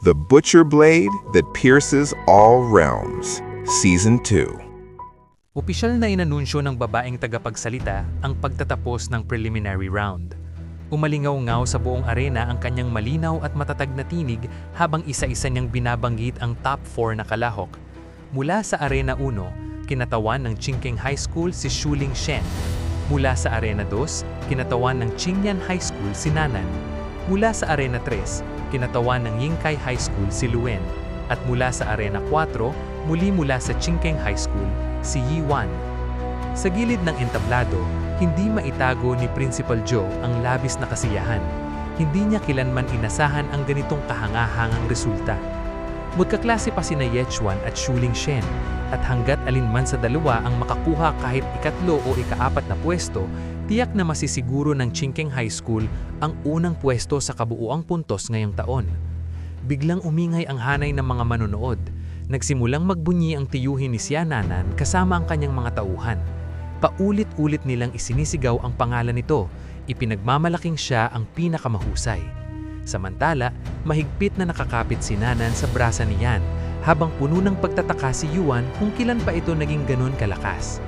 The Butcher Blade That Pierces All Realms, Season 2. Opisyal na inanunsyo ng babaeng tagapagsalita ang pagtatapos ng preliminary round. Umalingaw-ngaw sa buong arena ang kanyang malinaw at matatag na tinig habang isa-isa niyang binabanggit ang top 4 na kalahok. Mula sa Arena 1, kinatawan ng Chingking High School si Shuling Shen. Mula sa Arena 2, kinatawan ng Qingyan High School si Nanan. Mula sa Arena 3, kinatawan ng Yingkai High School si Luen. At mula sa Arena 4, muli mula sa Chingking High School si Yiwan. Sa gilid ng entablado, hindi maitago ni Principal Joe ang labis na kasiyahan. Hindi niya kilanman inasahan ang ganitong kahangahangang resulta. Magkaklase pa sina Yechuan at Shuling Shen, at hanggat alinman sa dalawa ang makakuha kahit ikatlo o ikaapat na pwesto, tiyak na masisiguro ng Chingking High School ang unang pwesto sa kabuuang puntos ngayong taon. Biglang umingay ang hanay ng mga manonood. Nagsimulang magbunyi ang tiyuhin ni Xiananan kasama ang kanyang mga tauhan. Paulit-ulit nilang isinisigaw ang pangalan nito, ipinagmamalaking siya ang pinakamahusay. Samantala, mahigpit na nakakapit si Nanan sa brasa ni Yan, habang puno ng pagtataka si Yuan kung kailan pa ito naging ganon kalakas.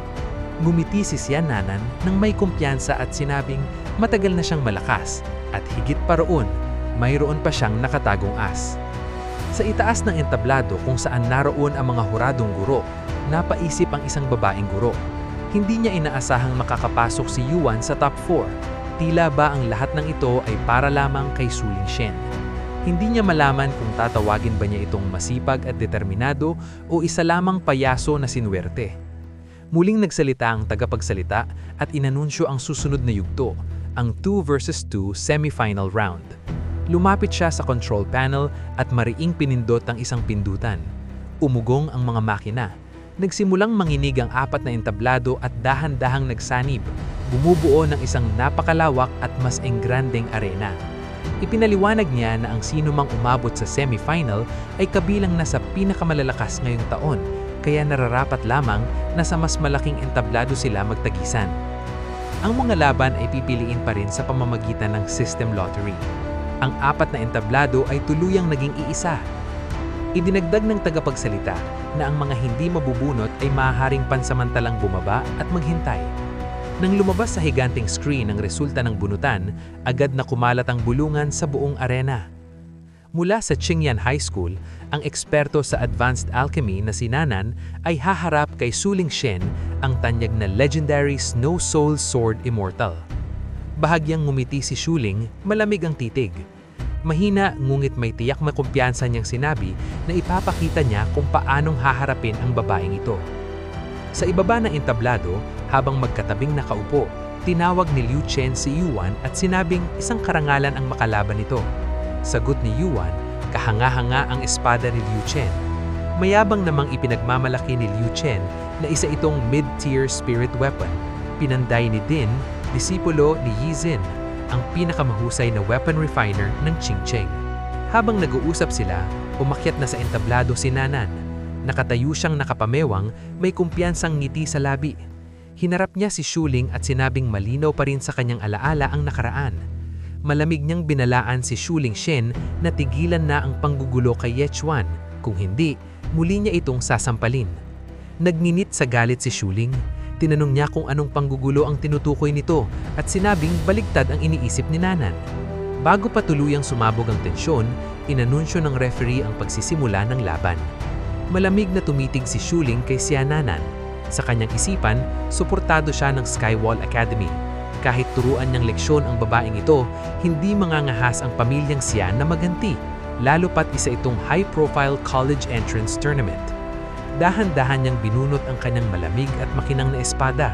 Ngumiti si Xiananan nang may kumpiyansa at sinabing matagal na siyang malakas, at higit pa roon, mayroon pa siyang nakatagong as. Sa itaas ng entablado kung saan naroon ang mga huradong guro, napaisip ang isang babaeng guro. Hindi niya inaasahang makakapasok si Yuan sa top 4. Tila ba ang lahat ng ito ay para lamang kay Shuling Shen? Hindi niya malaman kung tatawagin ba niya itong masipag at determinado o isa lamang payaso na sinuwerte. Muling nagsalita ang tagapagsalita at inanunsyo ang susunod na yugto, ang 2 versus 2 semifinal round. Lumapit siya sa control panel at mariing pinindot ang isang pindutan. Umugong ang mga makina. Nagsimulang manginig ang apat na entablado at dahan-dahang nagsanib, bumubuo ng isang napakalawak at mas engrandeng arena. Ipinaliwanag niya na ang sino mang umabot sa semifinal ay kabilang na sa pinakamalalakas ngayong taon, kaya nararapat lamang na sa mas malaking entablado sila magtagisan. Ang mga laban ay pipiliin pa rin sa pamamagitan ng system lottery. Ang apat na entablado ay tuluyang naging iisa. Idinagdag ng tagapagsalita na ang mga hindi mabubunot ay maaaring pansamantalang bumaba at maghintay. Nang lumabas sa higanting screen ang resulta ng bunutan, agad na kumalat ang bulungan sa buong arena. Mula sa Qingyan High School, ang eksperto sa advanced alchemy na si Nanan ay haharap kay Shuling Shen, ang tanyag na legendary Snow Soul Sword Immortal. Bahagyang ngumiti si Shuling, malamig ang titig. Mahina ngunit may tiyak na kumpiyansa niyang sinabi na ipapakita niya kung paanong haharapin ang babaeng ito. Sa ibaba ng entablado, habang magkatabing nakaupo, tinawag ni Liu Chen si Yuan at sinabing isang karangalan ang makalaban nito. Sagot ni Yuan, kahanga-hanga ang espada ni Liu Chen. Mayabang namang ipinagmamalaki ni Liu Chen na isa itong mid-tier spirit weapon. Pinanday ni Din, disipulo ni Yi Xin, ang pinakamahusay na weapon refiner ng Qingcheng. Habang nag-uusap sila, umakyat na sa entablado si Nanan. Nakatayo siyang nakapamewang, may kumpiyansang ngiti sa labi. Hinarap niya si Shuling at sinabing malinaw pa rin sa kanyang alaala ang nakaraan. Malamig niyang binalaan si Shuling Shen na tigilan na ang panggugulo kay Yechuan, kung hindi, muli niya itong sasampalin. Nagninit sa galit si Shuling. Tinanong niya kung anong panggugulo ang tinutukoy nito at sinabing baligtad ang iniisip ni Nanan. Bago pa tuluyang sumabog ang tensyon, inanunsyo ng referee ang pagsisimula ng laban. Malamig na tumitig si Shuling kay Xiananan. Sa kanyang isipan, suportado siya ng Skywall Academy. Kahit turuan niyang leksyon ang babaeng ito, hindi mangangahas ang pamilyang Xian na maganti, lalo pat isa itong high-profile college entrance tournament. Dahan-dahan niyang binunot ang kanyang malamig at makinang na espada.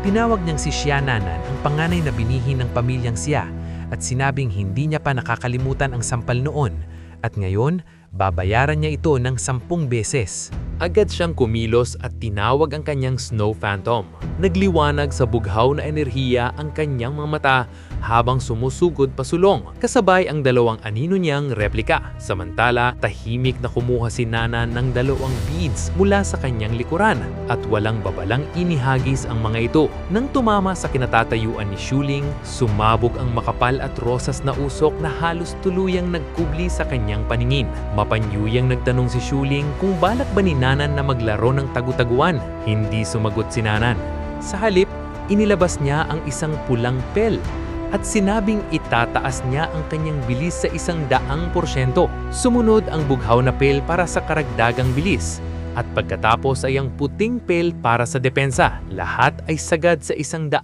Tinawag niyang si Xiananan ang panganay na binihi ng pamilyang Xia at sinabing hindi niya pa nakakalimutan ang sampal noon at ngayon, babayaran niya ito ng 10 beses. Agad siyang kumilos at tinawag ang kanyang Snow Phantom. Nagliwanag sa bughaw na enerhiya ang kanyang mga mata habang sumusugod pasulong, kasabay ang dalawang anino niyang replika. Samantala, tahimik na kumuha si Nanan ng dalawang beads mula sa kanyang likuran at walang babalang inihagis ang mga ito. Nang tumama sa kinatatayuan ni Shuling, sumabog ang makapal at rosas na usok na halos tuluyang nagkubli sa kanyang paningin. Mapanyuyang nagtanong si Shuling kung balak ba ni Nanan na maglaro ng tagutaguan. Hindi sumagot si Nanan. Sa halip, inilabas niya ang isang pulang pel at sinabing itataas niya ang kanyang bilis sa 100%. Sumunod ang bughaw na pel para sa karagdagang bilis at pagkatapos ay ang puting pel para sa depensa. Lahat ay sagad sa 100%.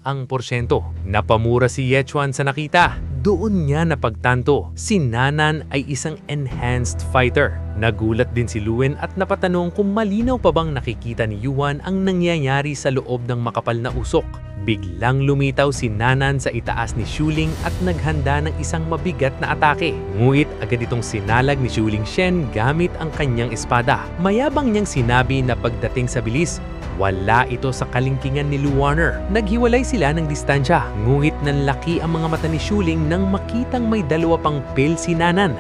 Napamura si Yechuan sa nakita. Doon niya napagtanto, si Nanan ay isang enhanced fighter. Nagulat din si Luen at napatanong kung malinaw pa bang nakikita ni Yuan ang nangyayari sa loob ng makapal na usok. Biglang lumitaw si Nanan sa itaas ni Shuling at naghanda ng isang mabigat na atake. Nguit agad itong sinalag ni Shuling Shen gamit ang kanyang espada. Mayabang niyang sinabi na pagdating sa bilis, wala ito sa kalingkingan ni Lu Warner. Naghiwalay sila ng distansya. Nguit nanlaki ang mga mata ni Shuling nang makitang may dalawa pang pel si Nanan.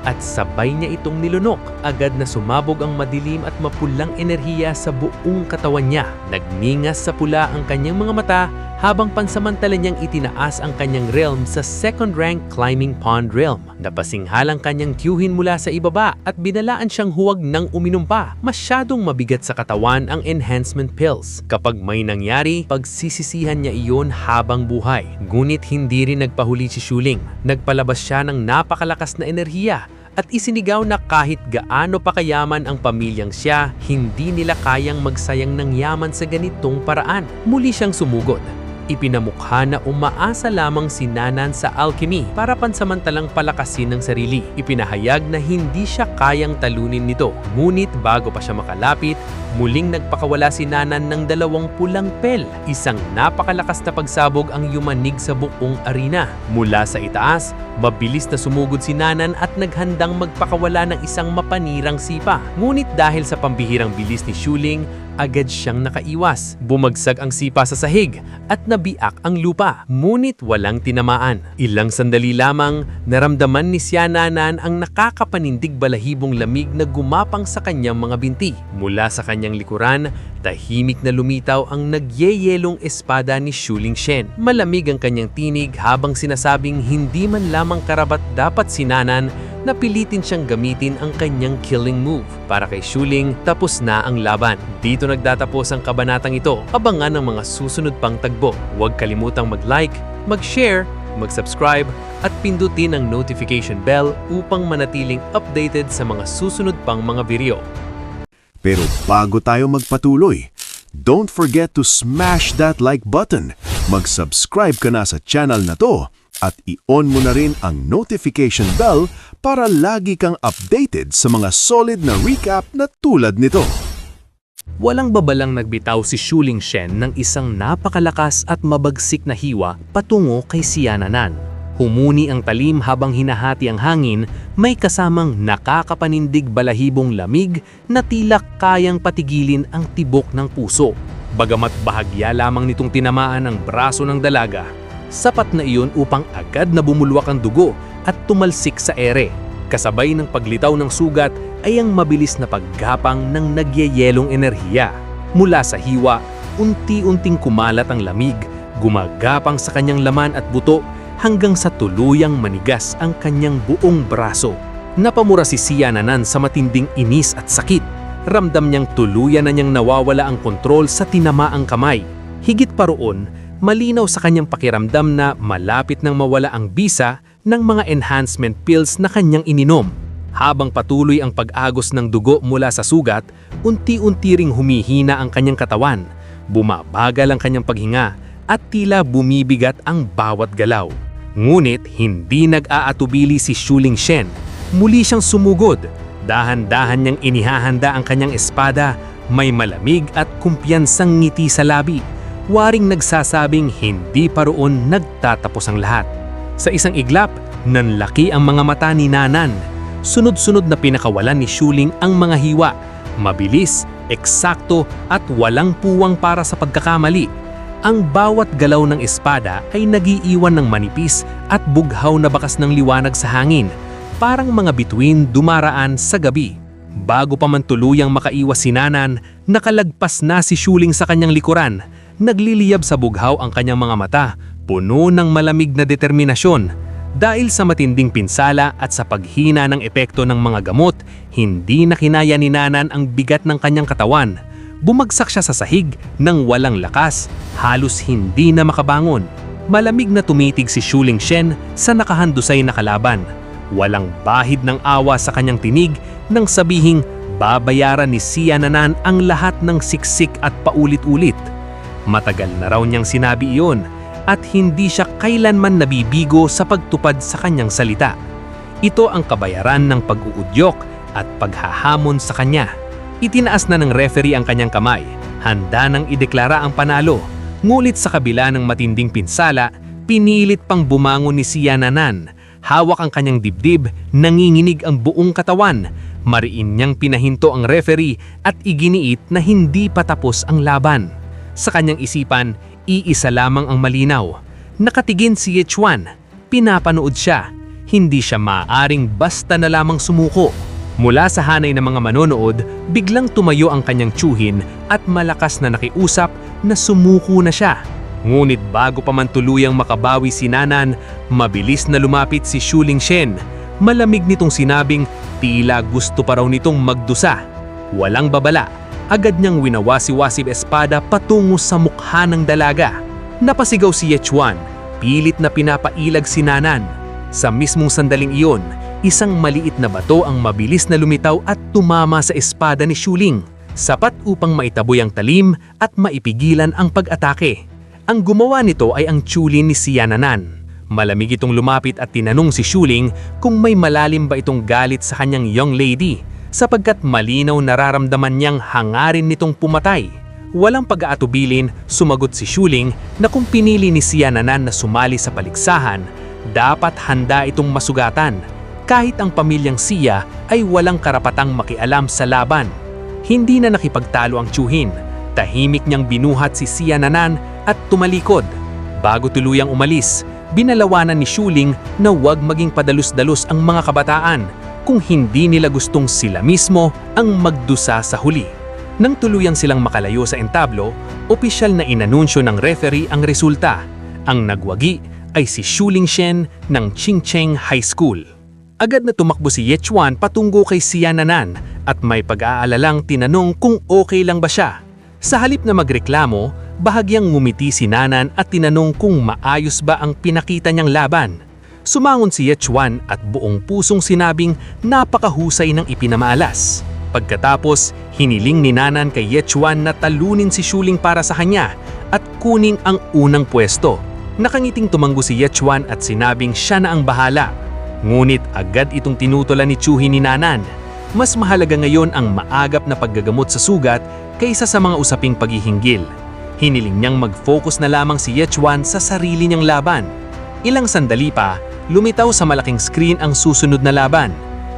At sabay niya itong nilunok. Agad na sumabog ang madilim at mapulang enerhiya sa buong katawan niya. Nagningas sa pula ang kanyang mga mata habang pansamantala niyang itinaas ang kanyang realm sa second rank climbing pond realm. Napasinghalang kanyang tiyuhin mula sa ibaba at binalaan siyang huwag nang uminom pa. Masyadong mabigat sa katawan ang enhancement pills. Kapag may nangyari, pagsisisihan niya iyon habang buhay. Ngunit hindi rin nagpahuli si Shuling. Nagpalabas siya ng napakalakas na enerhiya at isinigaw na kahit gaano pa kayaman ang pamilyang siya, hindi nila kayang magsayang ng yaman sa ganitong paraan. Muli siyang sumugod. Ipinamukha na umaasa lamang si Nanan sa alchemy para pansamantalang palakasin ng sarili. Ipinahayag na hindi siya kayang talunin nito. Ngunit bago pa siya makalapit, muling nagpakawala si Nanan ng dalawang pulang pel. Isang napakalakas na pagsabog ang yumanig sa buong arena. Mula sa itaas, mabilis na sumugod si Nanan at naghandang magpakawala ng isang mapanirang sipa. Ngunit dahil sa pambihirang bilis ni Shuling, agad siyang nakaiwas. Bumagsak ang sipa sa sahig at nabiak ang lupa. Ngunit walang tinamaan. Ilang sandali lamang, naramdaman ni Nanan ang nakakapanindig balahibong lamig na gumapang sa kanyang mga binti. Mula sa kanyang likuran, tahimik na lumitaw ang nagyeyelong espada ni Shuling Shen. Malamig ang kanyang tinig habang sinasabing hindi man lamang karapat dapat si Nanan na pilitin siyang gamitin ang kanyang killing move. Para kay Shuling, tapos na ang laban. Dito nagtatapos ang kabanatang ito. Abangan ang mga susunod pang tagbo. Huwag kalimutang mag-like, mag-share, mag-subscribe at pindutin ang notification bell upang manatiling updated sa mga susunod pang mga video. Pero bago tayo magpatuloy, don't forget to smash that like button. Mag-subscribe ka na sa channel na to at i-on mo na rin ang notification bell para lagi kang updated sa mga solid na recap na tulad nito. Walang babalang nagbitaw si Shuling Shen ng isang napakalakas at mabagsik na hiwa patungo kay Nanan. Humuni ang talim habang hinahati ang hangin, may kasamang nakakapanindig balahibong lamig na tila kayang patigilin ang tibok ng puso. Bagamat bahagya lamang nitong tinamaan ang braso ng dalaga, sapat na iyon upang agad na bumulwak ang dugo at tumalsik sa ere. Kasabay ng paglitaw ng sugat ay ang mabilis na paggapang ng nagyeyelong enerhiya. Mula sa hiwa, unti-unting kumalat ang lamig, gumagapang sa kanyang laman at buto hanggang sa tuluyang manigas ang kanyang buong braso. Napamura si Nanan sa matinding inis at sakit. Ramdam niyang tuluyan na niyang nawawala ang kontrol sa tinamaang kamay. Higit pa roon, malinaw sa kanyang pakiramdam na malapit nang mawala ang bisa ng mga enhancement pills na kanyang ininom. Habang patuloy ang pag-agos ng dugo mula sa sugat, unti-unti ring humihina ang kanyang katawan. Bumabagal ang kanyang paghinga at tila bumibigat ang bawat galaw. Ngunit hindi nag-aatubili si Shuling Shen. Muli siyang sumugod. Dahan-dahan niyang inihahanda ang kanyang espada, may malamig at kumpiyansang ngiti sa labi. Waring nagsasabing hindi pa roon nagtatapos ang lahat. Sa isang iglap, nanlaki ang mga mata ni Nanan. Sunod-sunod na pinakawalan ni Shuling ang mga hiwa. Mabilis, eksakto at walang puwang para sa pagkakamali. Ang bawat galaw ng espada ay nagiiwan ng manipis at bughaw na bakas ng liwanag sa hangin, parang mga bituin dumaraan sa gabi. Bago pa man tuluyang makaiwas si Nanan, nakalagpas na si Shuling sa kanyang likuran. Nagliliyab sa bughaw ang kanyang mga mata, puno ng malamig na determinasyon. Dahil sa matinding pinsala at sa paghina ng epekto ng mga gamot, hindi na kinaya ni Nanan ang bigat ng kanyang katawan. Bumagsak siya sa sahig nang walang lakas, halos hindi na makabangon. Malamig na tumitig si Shuling Shen sa nakahandusay na kalaban. Walang bahid ng awa sa kanyang tinig nang sabihing babayaran ni Xia Nanan ang lahat ng siksik at paulit-ulit. Matagal na raw niyang sinabi iyon at hindi siya kailanman nabibigo sa pagtupad sa kanyang salita. Ito ang kabayaran ng pag-uudyok at paghahamon sa kanya. Itinaas na ng referee ang kanyang kamay, handa nang ideklara ang panalo. Ngulit sa kabila ng matinding pinsala, pinilit pang bumangon ni Xia Nanan. Hawak ang kanyang dibdib, nanginginig ang buong katawan. Mariin niyang pinahinto ang referee at iginiit na hindi pa tapos ang laban. Sa kanyang isipan, iisa lamang ang malinaw. Nakatigin si Ye Chuan. Pinapanood siya. Hindi siya maaaring basta na lamang sumuko. Mula sa hanay ng mga manonood, biglang tumayo ang kanyang tiyuhin at malakas na nakiusap na sumuko na siya. Ngunit bago pa man tuluyang makabawi si Nanan, mabilis na lumapit si Shuling Shen. Malamig nitong sinabing tila gusto pa raw nitong magdusa. Walang babala. Agad niyang winawasi-wasib espada patungo sa mukha ng dalaga. Napasigaw si Ye Chuan, pilit na pinapailag si Nanan. Sa mismong sandaling iyon, isang maliit na bato ang mabilis na lumitaw at tumama sa espada ni Shuling, sapat upang maitaboy ang talim at maipigilan ang pag-atake. Ang gumawa nito ay ang tiyulin ni Xia Nanan. Malamig itong lumapit at tinanong si Shuling kung may malalim ba itong galit sa kanyang young lady, sapagkat malinaw nararamdaman niyang hangarin nitong pumatay. Walang pag-aatubilin, sumagot si Shuling na kung pinili ni Xia Nanan na sumali sa paligsahan, dapat handa itong masugatan, kahit ang pamilyang Xia ay walang karapatang makialam sa laban. Hindi na nakipagtalo ang tiyuhin. Tahimik niyang binuhat si Xia Nanan at tumalikod. Bago tuluyang umalis, binalawanan ni Shuling na huwag maging padalus-dalus ang mga kabataan kung hindi nila gustong sila mismo ang magdusa sa huli. Nang tuluyang silang makalayo sa entablo, opisyal na inanunsyo ng referee ang resulta. Ang nagwagi ay si Shuling Shen ng Qingcheng High School. Agad na tumakbo si Ye Chuan patungo kay Xia Nanan at may pag-aalalang tinanong kung okay lang ba siya. Sa halip na magreklamo, bahagyang ngumiti si Nanan at tinanong kung maayos ba ang pinakita niyang laban. Sumangon si Ye Chuan at buong pusong sinabing napakahusay ng ipinamalas. Pagkatapos, hiniling ni Nanan kay Ye Chuan na talunin si Shuling para sa kanya at kunin ang unang pwesto. Nakangiting tumanggo si Ye Chuan at sinabing siya na ang bahala. Ngunit agad itong tinutulan ni tiyuhin ni Nanan. Mas mahalaga ngayon ang maagap na paggagamot sa sugat kaysa sa mga usaping paghihinggil. Hiniling niyang mag-focus na lamang si Ye Chuan sa sarili niyang laban. Ilang sandali pa, lumitaw sa malaking screen ang susunod na laban.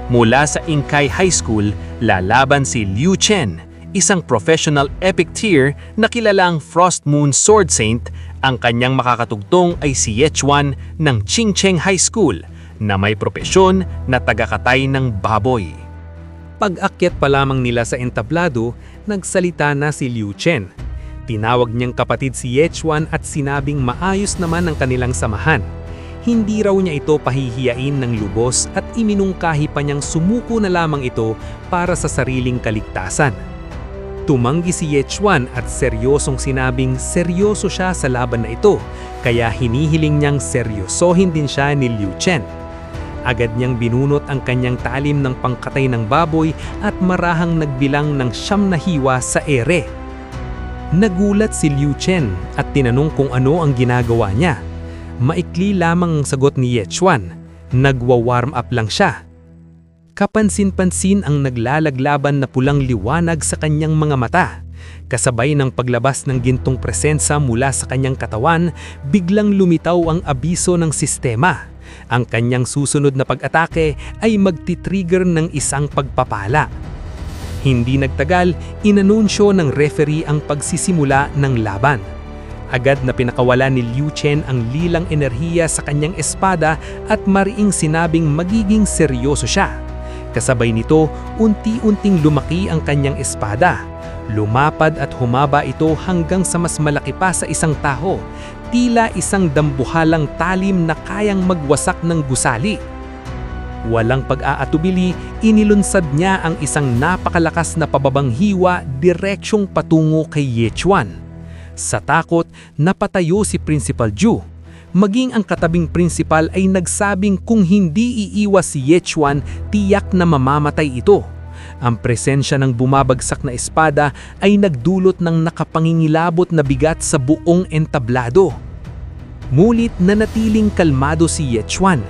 Mula sa Inkai High School, lalaban si Liu Chen, isang professional epic tier na kilalang Frost Moon Sword Saint. Ang kanyang makakatugtong ay si Ye Chuan ng Qingcheng High School na may propesyon na tagakatay ng baboy. Pag-akyat pa lamang nila sa entablado, nagsalita na si Liu Chen. Tinawag niyang kapatid si Ye Chuan at sinabing maayos naman ang kanilang samahan. Hindi raw niya ito pahihiyain ng lubos at iminungkahi pa niyang sumuko na lamang ito para sa sariling kaligtasan. Tumanggi si Ye Chuan at seryosong sinabing seryoso siya sa laban na ito, kaya hinihiling niyang seryosohin din siya ni Liu Chen. Agad niyang binunot ang kanyang talim ng pangkatay ng baboy at marahang nagbilang ng 9 na hiwa sa ere. Nagulat si Liu Chen at tinanong kung ano ang ginagawa niya. Maikli lamang ang sagot ni Ye Chuan. Nagwa-warm up lang siya. Kapansin-pansin ang naglalaglaban na pulang liwanag sa kanyang mga mata. Kasabay ng paglabas ng gintong presensya mula sa kanyang katawan, biglang lumitaw ang abiso ng sistema. Ang kanyang susunod na pag-atake ay magti-trigger ng isang pagpapala. Hindi nagtagal, inanunsyo ng referee ang pagsisimula ng laban. Agad na pinakawala ni Liu Chen ang lilang enerhiya sa kanyang espada at mariing sinabing magiging seryoso siya. Kasabay nito, unti-unting lumaki ang kanyang espada. Lumapad at humaba ito hanggang sa mas malaki pa sa isang taho, tila isang dambuhalang talim na kayang magwasak ng gusali. Walang pag-aatubili, inilunsad niya ang isang napakalakas na pababang hiwa direksyong patungo kay Ye Chuan. Sa takot, napatayo si Principal Zhu. Maging ang katabing principal ay nagsabing kung hindi iiwas si Ye Chuan, tiyak na mamamatay ito. Ang presensya ng bumabagsak na espada ay nagdulot ng nakapangingilabot na bigat sa buong entablado. Ngunit nanatiling kalmado si Ye Chuan.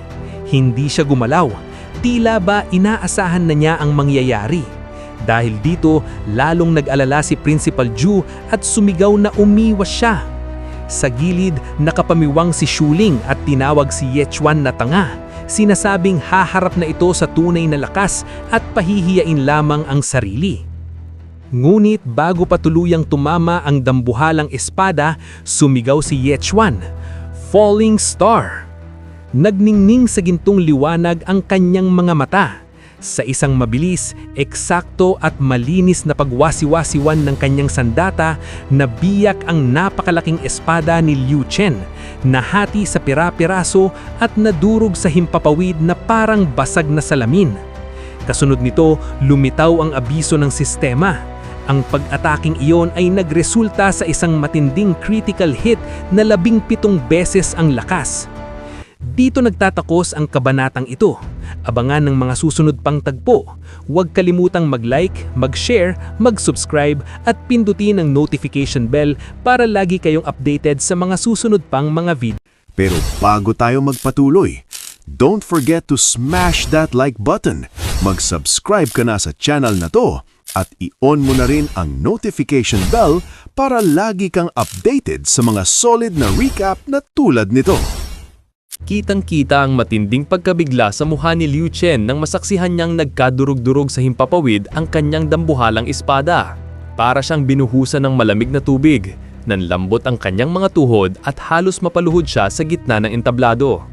Hindi siya gumalaw. Tila ba inaasahan na niya ang mangyayari. Dahil dito, lalong nag-alala si Principal Zhu at sumigaw na umiwas siya. Sa gilid, nakapamiwang si Shuling at tinawag si Ye Chuan na tanga. Sinasabing haharap na ito sa tunay na lakas at pahihiyain lamang ang sarili. Ngunit bago pa tuluyang tumama ang dambuhalang espada, sumigaw si Ye Chuan, "Falling Star!" Nagningning sa gintong liwanag ang kanyang mga mata. Sa isang mabilis, eksakto at malinis na pagwasiwasiwan ng kanyang sandata, nabiyak ang napakalaking espada ni Liu Chen, nahati sa pira-piraso at nadurog sa himpapawid na parang basag na salamin. Kasunod nito, lumitaw ang abiso ng sistema. Ang pag-ataking iyon ay nagresulta sa isang matinding critical hit na 17 beses ang lakas. Dito nagtatakos ang kabanatang ito. Abangan ng mga susunod pang tagpo. Huwag kalimutang mag-like, mag-share, mag-subscribe at pindutin ang notification bell para lagi kayong updated sa mga susunod pang mga video. Pero bago tayo magpatuloy, don't forget to smash that like button. Mag-subscribe ka na sa channel na to at i-on mo na rin ang notification bell para lagi kang updated sa mga solid na recap na tulad nito. Kitang-kita ang matinding pagkabigla sa mukha ni Liu Chen nang masaksihan niyang nagkadurog-durog sa himpapawid ang kanyang dambuhalang espada. Para siyang binuhusan ng malamig na tubig, nanlambot ang kanyang mga tuhod at halos mapaluhod siya sa gitna ng entablado.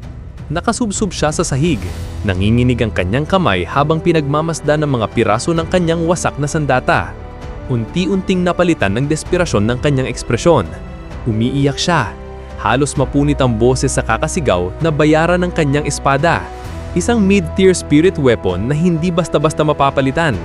Nakasubsob siya sa sahig, nanginginig ang kanyang kamay habang pinagmamasdan ng mga piraso ng kanyang wasak na sandata. Unti-unting napalitan ng desperasyon ng kanyang ekspresyon. Umiiyak siya. Halos mapunit ang boses sa kakasigaw na bayaran ng kanyang espada. Isang mid-tier spirit weapon na hindi basta-basta mapapalitan.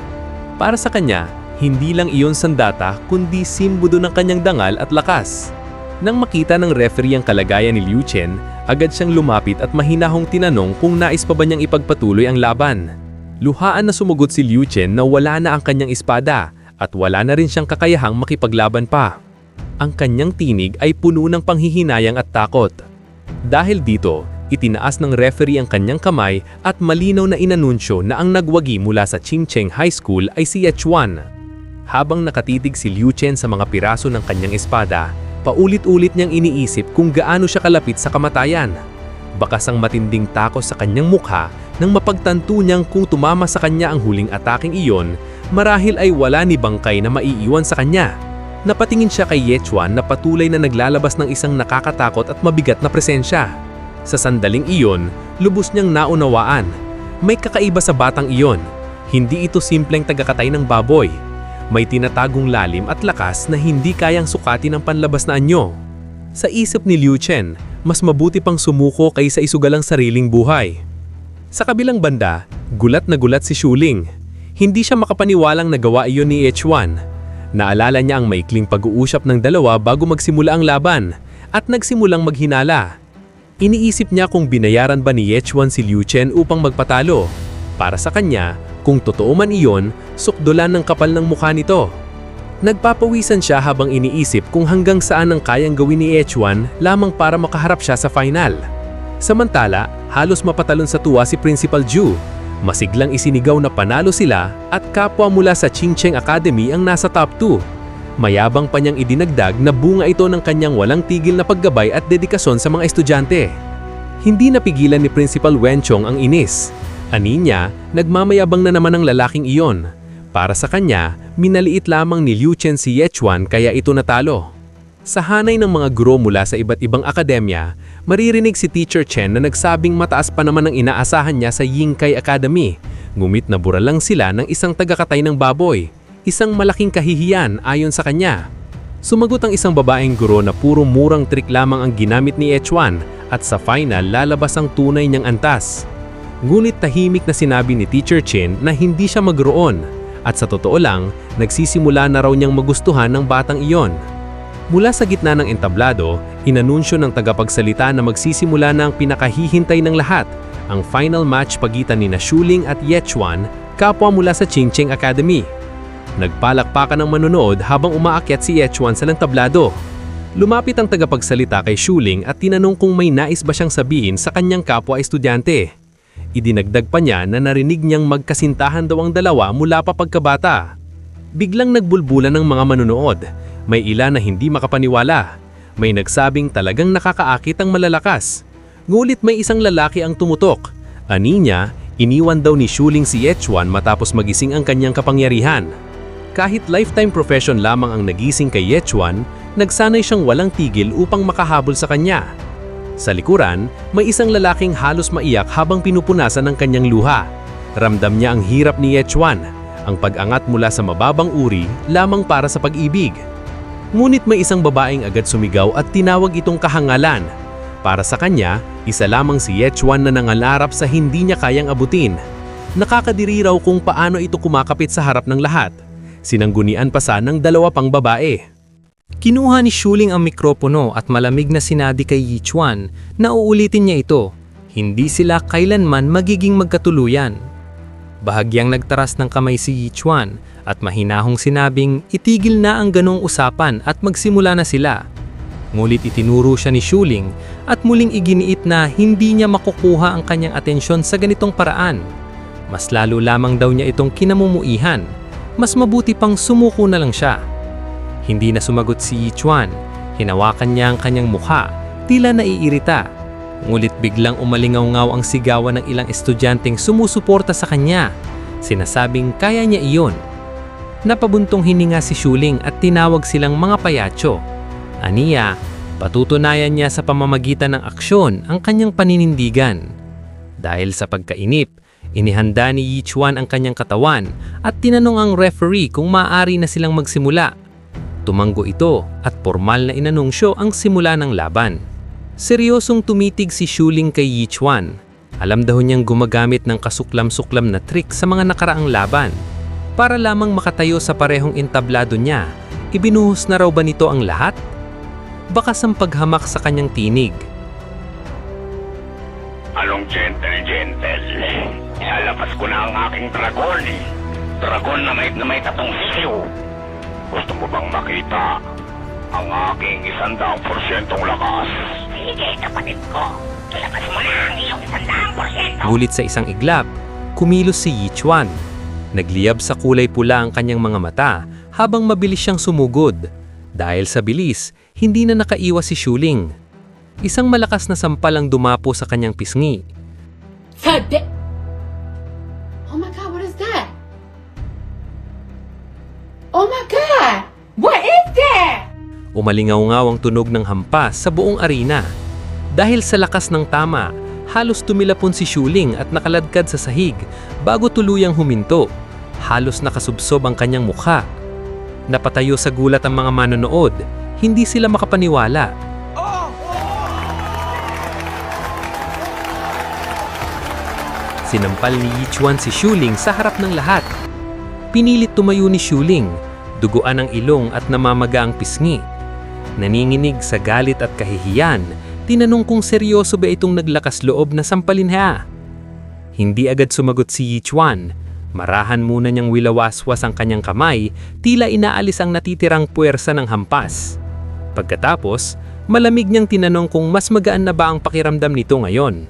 Para sa kanya, hindi lang iyon sandata kundi simbolo ng kanyang dangal at lakas. Nang makita ng referee ang kalagayan ni Liu Chen, agad siyang lumapit at mahinahong tinanong kung nais pa ba niyang ipagpatuloy ang laban. Luhaan na sumugot si Liu Chen na wala na ang kanyang espada at wala na rin siyang kakayahang makipaglaban pa. Ang kanyang tinig ay puno ng panghihinayang at takot. Dahil dito, itinaas ng referee ang kanyang kamay at malinaw na inanunsyo na ang nagwagi mula sa Qingcheng High School ay si Ye Chuan. Habang nakatitig si Liu Chen sa mga piraso ng kanyang espada, paulit-ulit niyang iniisip kung gaano siya kalapit sa kamatayan. Bakas ang matinding takos sa kanyang mukha nang mapagtanto niyang kung tumama sa kanya ang huling ataking iyon, marahil ay wala ni bangkay na maiiwan sa kanya. Napatingin siya kay Ye Chuan na patuloy na naglalabas ng isang nakakatakot at mabigat na presensya. Sa sandaling iyon, lubos niyang naunawaan. May kakaiba sa batang iyon. Hindi ito simpleng tagakatay ng baboy. May tinatagong lalim at lakas na hindi kayang sukatin ng panlabas na anyo. Sa isip ni Liu Chen, mas mabuti pang sumuko kaysa isugalang sariling buhay. Sa kabilang banda, gulat na gulat si Shuling. Hindi siya makapaniwalang nagawa iyon ni Ye Chuan. Naalala niya ang maikling pag-uusap ng dalawa bago magsimula ang laban at nagsimulang maghinala. Iniisip niya kung binayaran ba ni Ye Chuan si Liu Chen upang magpatalo. Para sa kanya, kung totoo man iyon, sukdulan ng kapal ng mukha nito. Nagpapawisan siya habang iniisip kung hanggang saan ang kayang gawin ni Ye Chuan lamang para makaharap siya sa final. Samantala, halos mapatalon sa tuwa si Principal Zhu. Masiglang isinigaw na panalo sila at kapwa mula sa Qingcheng Academy ang nasa top 2. Mayabang pa niyang idinagdag na bunga ito ng kanyang walang tigil na paggabay at dedikasyon sa mga estudyante. Hindi napigilan ni Principal Wen Chong ang inis. Ani niya, nagmamayabang na naman ang lalaking iyon. Para sa kanya, minaliit lamang ni Liu Chen si Ye Chuan kaya ito natalo. Sa hanay ng mga guro mula sa iba't ibang akademya, maririnig si Teacher Chen na nagsabing mataas pa naman ang inaasahan niya sa Yingkai Academy. Ngumit na bura lang sila ng isang tagakatay ng baboy. Isang malaking kahihiyan ayon sa kanya. Sumagot ang isang babaeng guro na puro murang trick lamang ang ginamit ni Echuan at sa final lalabas ang tunay niyang antas. Ngunit tahimik na sinabi ni Teacher Chen na hindi siya magroon at sa totoo lang, nagsisimula na raw niyang magustuhan ng batang iyon. Mula sa gitna ng entablado, inanunsyo ng tagapagsalita na magsisimula na ang pinakahihintay ng lahat, ang final match pagitan ni Shuling at Yechuan, kapwa mula sa Qingcheng Academy. Nagpalakpakan ng manonood habang umaakyat si Yechuan sa entablado. Lumapit ang tagapagsalita kay Shuling at tinanong kung may nais ba siyang sabihin sa kanyang kapwa estudyante. Idinagdag pa niya na narinig niyang magkasintahan daw ang dalawa mula pa pagkabata. Biglang nagbulbulan ng mga manonood. May ilan na hindi makapaniwala. May nagsabing talagang nakakaakit ang malalakas. Ngulit may isang lalaki ang tumutok. Ani niya, iniwan daw ni Shuling si Yechuan matapos magising ang kanyang kapangyarihan. Kahit lifetime profession lamang ang nagising kay Yechuan, nagsanay siyang walang tigil upang makahabol sa kanya. Sa likuran, may isang lalaking halos maiyak habang pinupunasan ng kanyang luha. Ramdam niya ang hirap ni Yechuan, ang pag-angat mula sa mababang uri lamang para sa pag-ibig. Ngunit may isang babaeng agad sumigaw at tinawag itong kahangalan. Para sa kanya, isa lamang si Yechuan na nangangarap sa hindi niya kayang abutin. Nakakadiri raw kung paano ito kumakapit sa harap ng lahat. Sinanggunian pa sa ng dalawa pang babae. Kinuha ni Shuling ang mikropono at malamig na sinabi kay Yechuan na uulitin niya ito. Hindi sila kailanman magiging magkatuluyan. Bahagyang nagtaras ng kamay si Yechuan at mahinahong sinabing itigil na ang ganong usapan at magsimula na sila. Ngulit itinuro siya ni Shuling at muling iginiit na hindi niya makukuha ang kanyang atensyon sa ganitong paraan. Mas lalo lamang daw niya itong kinamumuihan. Mas mabuti pang sumuko na lang siya. Hindi na sumagot si Yechuan. Hinawakan niya ang kanyang mukha, tila naiirita. Ngulit biglang umalingaw-ngaw ang sigawan ng ilang estudyanteng sumusuporta sa kanya. Sinasabing kaya niya iyon. Napabuntong hininga si Shuling at tinawag silang mga payatso. Aniya, patutunayan niya sa pamamagitan ng aksyon ang kanyang paninindigan. Dahil sa pagkainip, inihanda ni Yechuan ang kanyang katawan at tinanong ang referee kung maaari na silang magsimula. Tumanggo ito at formal na inanunsyo ang simula ng laban. Seryosong tumitig si Shuling kay Yechuan. Alam daw niyang gumagamit ng kasuklam-suklam na trick sa mga nakaraang laban. Para lamang makatayo sa parehong entablado niya, ibinuhos na raw ba nito ang lahat? Bakas ang paghamak sa kanyang tinig. Anong gentle? Ilalabas ko na ang aking dragon. Dragon na may tatong sisiyo. Gusto mo bang makita ang aking 100% lakas? Sige, kapatid ko. Ilabas mo na ang iyong 100%. Ngulit sa isang iglap, kumilos si Yechuan. Nagliyab sa kulay pula ang kanyang mga mata habang mabilis siyang sumugod. Dahil sa bilis, hindi na nakaiwas si Shuling. Isang malakas na sampal ang dumapo sa kanyang pisngi. Oh my God, what is that? Oh my God! What is that? Umalingaw-ngaw ang tunog ng hampas sa buong arena. Dahil sa lakas ng tama, halos tumilapon si Shuling at nakaladkad sa sahig bago tuluyang huminto. Halos nakasubsob ang kanyang mukha. Napatayo sa gulat ang mga manonood. Hindi sila makapaniwala. Sinampal ni Yechuan si Shuling sa harap ng lahat. Pinilit tumayo ni Shuling, duguan ang ilong at namamaga ang pisngi. Naninginig sa galit at kahihiyan, tinanong kung seryoso ba itong naglakas loob na sampalin niya. Hindi agad sumagot si Yechuan. Marahan muna niyang wilawaswas ang kanyang kamay, tila inaalis ang natitirang puwersa ng hampas. Pagkatapos, malamig niyang tinanong kung mas magaan na ba ang pakiramdam nito ngayon.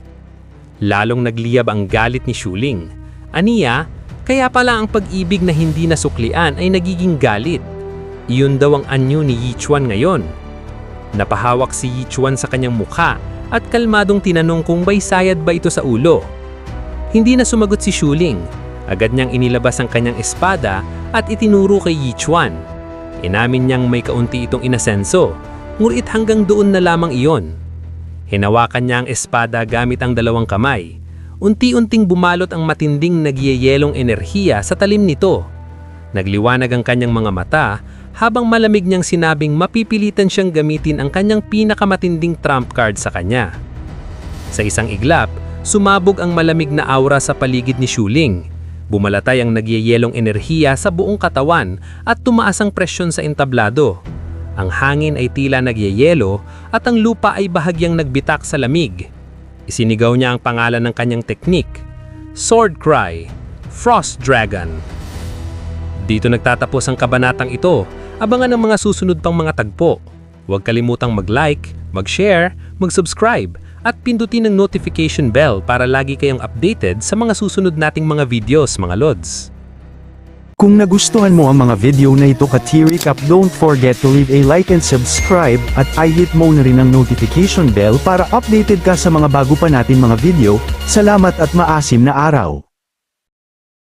Lalong nagliyab ang galit ni Shuling. Aniya, kaya pala ang pag-ibig na hindi nasuklian ay nagiging galit. Iyon daw ang anyo ni Yechuan ngayon. Napahawak si Yechuan sa kanyang mukha at kalmadong tinanong kung may sayad ba ito sa ulo. Hindi na sumagot si Shuling. Agad niyang inilabas ang kanyang espada at itinuro kay Yechuan. Inamin niyang may kaunti itong inasenso, ngunit hanggang doon na lamang iyon. Hinawakan niya ang espada gamit ang dalawang kamay. Unti-unting bumalot ang matinding nagyeyelong enerhiya sa talim nito. Nagliwanag ang kanyang mga mata habang malamig niyang sinabing mapipilitan siyang gamitin ang kanyang pinakamatinding trump card sa kanya. Sa isang iglap, sumabog ang malamig na aura sa paligid ni Shuling. Bumalatay ang nagyeyelong enerhiya sa buong katawan at tumaas ang presyon sa entablado. Ang hangin ay tila nagyeyelo at ang lupa ay bahagyang nagbitak sa lamig. Isinigaw niya ang pangalan ng kanyang teknik, Sword Cry, Frost Dragon. Dito nagtatapos ang kabanatang ito. Abangan ang mga susunod pang mga tagpo. Huwag kalimutang mag-like, mag-share, mag-subscribe, at pindutin ang notification bell para lagi kayong updated sa mga susunod nating mga videos, mga lods. Kung nagustuhan mo ang mga video na ito ka-T-Recap, don't forget to leave a like and subscribe at i-hit mo na rin ang notification bell para updated ka sa mga bago pa natin mga video. Salamat at maasim na araw!